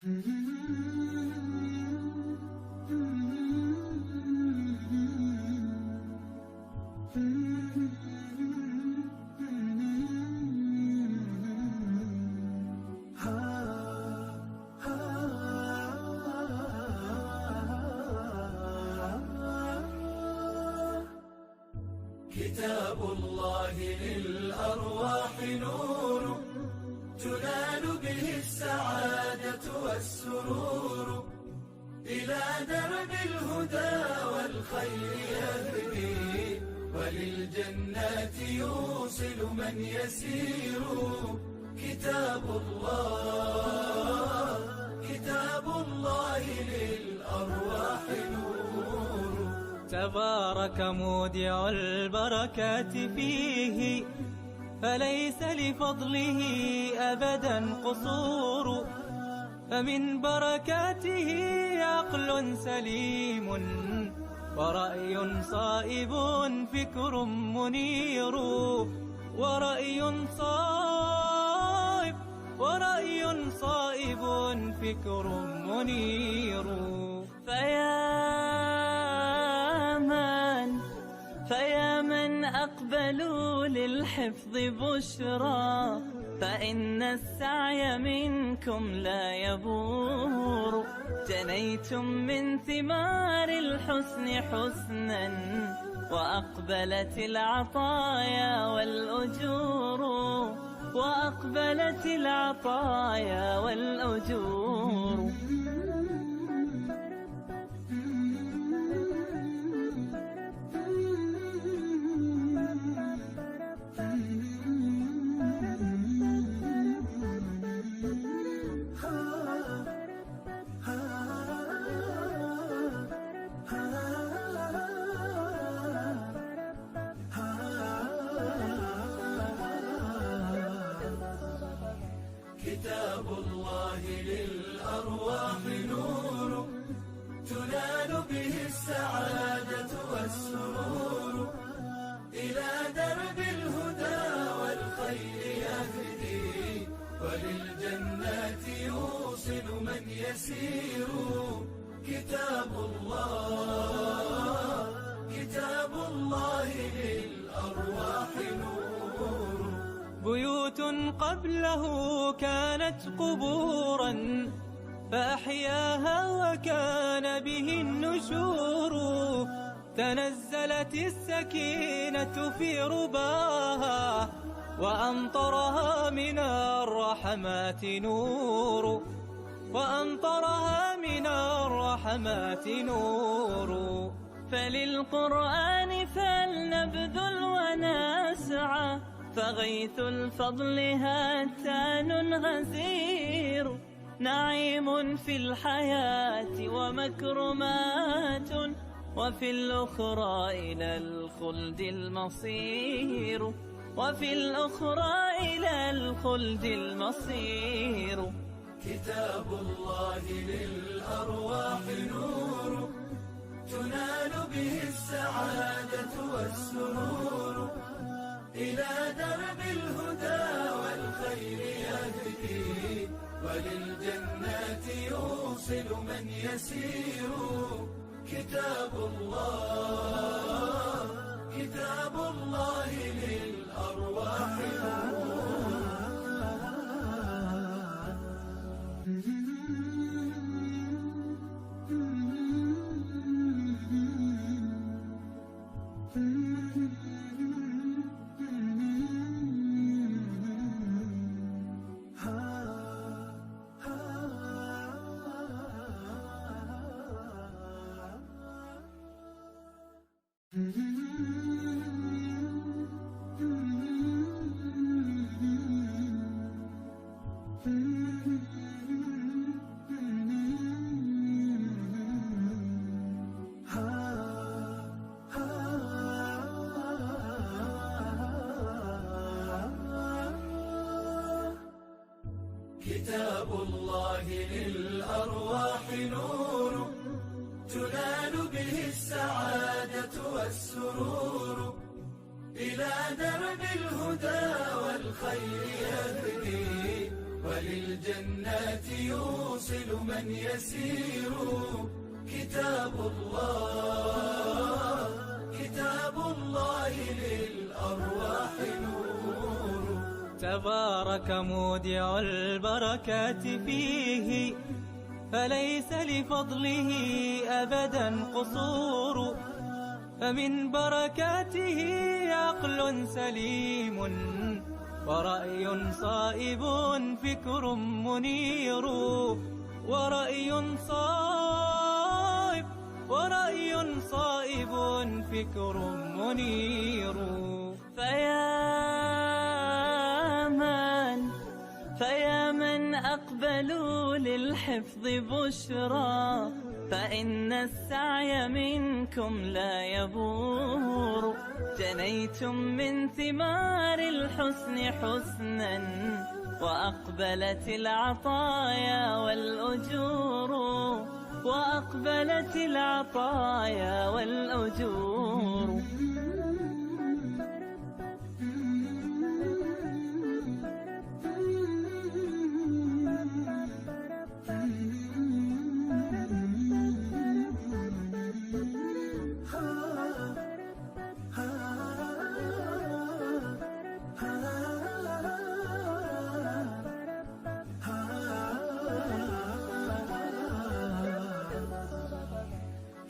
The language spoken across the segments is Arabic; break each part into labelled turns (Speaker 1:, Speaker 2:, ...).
Speaker 1: كتاب الله للأرواح نور، تنال به السعادة والسرور، إلى درب الهدى والخير يهدي، وللجنات يوصل من يسير. كتاب الله للأرواح نور.
Speaker 2: تبارك مودع البركات فيه، فليس لفضله أبدا قصور، فمن بركاته عقل سليم، ورأي صائب فكر منير، ورأي صائب فكر منير. فيا من أقبلوا للحفظ بشرى، فإن السعي منكم لا يبور، جنيتم من ثمار الحسن حسنا، وأقبلت العطايا والأجور، وأقبلت العطايا والأجور.
Speaker 1: كتاب الله للأرواح نور، تنال به السعادة والسرور، إلى درب الهدى والخير يهدي، وللجنات يوصل من يسير. كتاب الله للأرواح نور.
Speaker 2: بيوت قبله كانت قبورا، فأحياها وكان به النشور، تنزلت السكينة في رباها، وأمطرها من الرحمات نور، وأمطرها من الرحمات نور. فللقرآن فلنبذل ونسعى، فغيث الفضل هاتان غزير، نعيم في الحياة ومكرمات، وفي الأخرى إلى الخلد المصير، وفي الأخرى إلى الخلد المصير.
Speaker 1: كتاب الله للأرواح نور، تنال به السعادة والسرور، إلى درب الهدى والخير يهدي، وللجنات يوصل من يسير. كتاب الله للأرواح نور. كتاب الله للأرواح نور، تنال به السعادة والسرور، إلى درب الهدى والخير يهدي، وللجنات يوصل من يسير. كتاب الله، كتاب الله للأرواح نور.
Speaker 2: تبارك مودع البركات فيه، فليس لفضله أبدا قصور. فمن بركاته عقل سليم، ورأي صائب فكر منير. ورأي صائب فكر منير. فيا من أقبلوا للحفظ بشرى، فإن السعي منكم لا يبور. جنيتم من ثمار الحسن حسنا، وأقبلت العطايا والأجور. وأقبلت العطايا والأجور.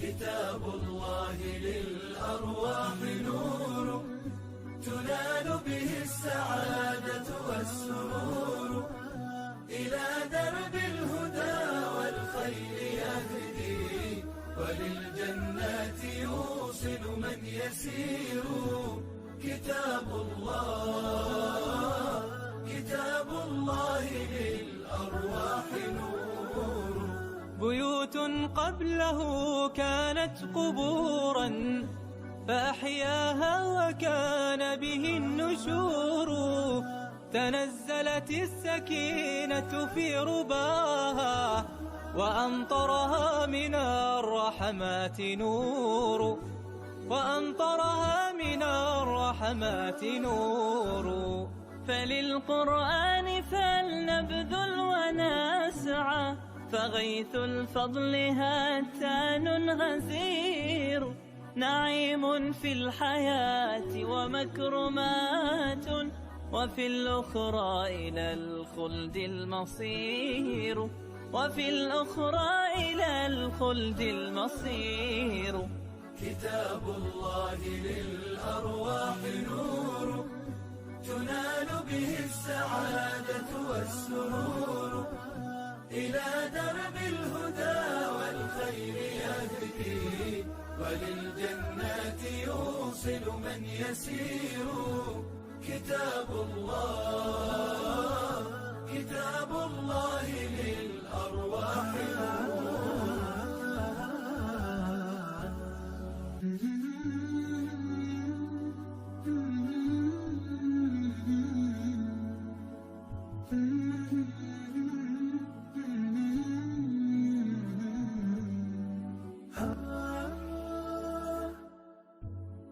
Speaker 1: كتاب الله للأرواح نور، تنال به السعادة والسرور. إلى درب الهدى والخير يهدي، وللجنات يوصل من يسير. كتاب الله، كتاب الله للأرواح نور.
Speaker 2: بيوت قبله كانت قبورا، فأحياها وكان به النشور. تنزلت السكينة في رباها، وأمطرها من الرحمات نور. وأمطرها من الرحمات نور. فللقرآن فلنبذل ونسعى، فغيث الفضل هاتان غزير. نعيم في الحياة ومكرمات، وفي الأخرى إلى الخلد المصير. وفي الأخرى إلى الخلد المصير.
Speaker 1: كتاب الله للأرواح نور، تنال به السعادة والسرور. إلى درب الهدى والخير يهدي، وللجنات يوصل من يسير. كتاب الله، كتاب الله للأرواح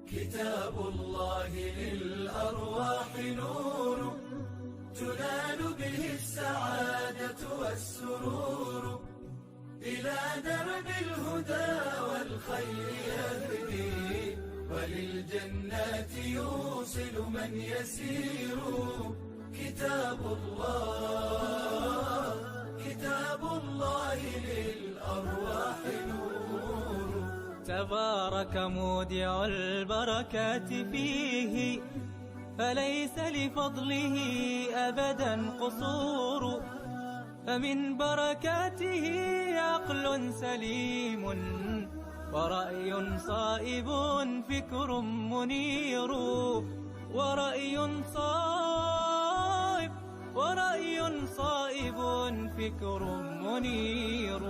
Speaker 1: كتاب الله للأرواح نور، تنال به السعادة والسرور. إلى درب الهدى والخير يهدي، وللجنات يوصل من يسير. كتاب الله، كتاب الله للأرواح نور.
Speaker 2: تبارك مودع البركات فيه، فليس لفضله أبدا قصور. فمن بركاته عقل سليم، ورأي صائب فكر منير. ورأي صائب فكر منير.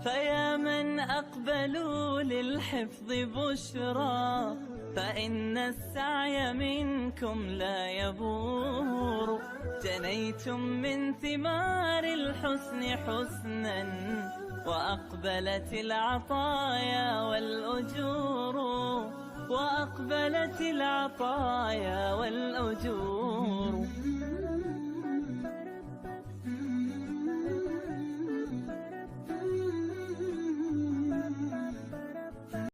Speaker 2: فيا من أقبلوا للحفظ بشرى، فإن السعي منكم لا يبور. جنيتم من ثمار الحسن حسنا، وأقبلت العطايا والأجور. وأقبلت العطايا والأجور.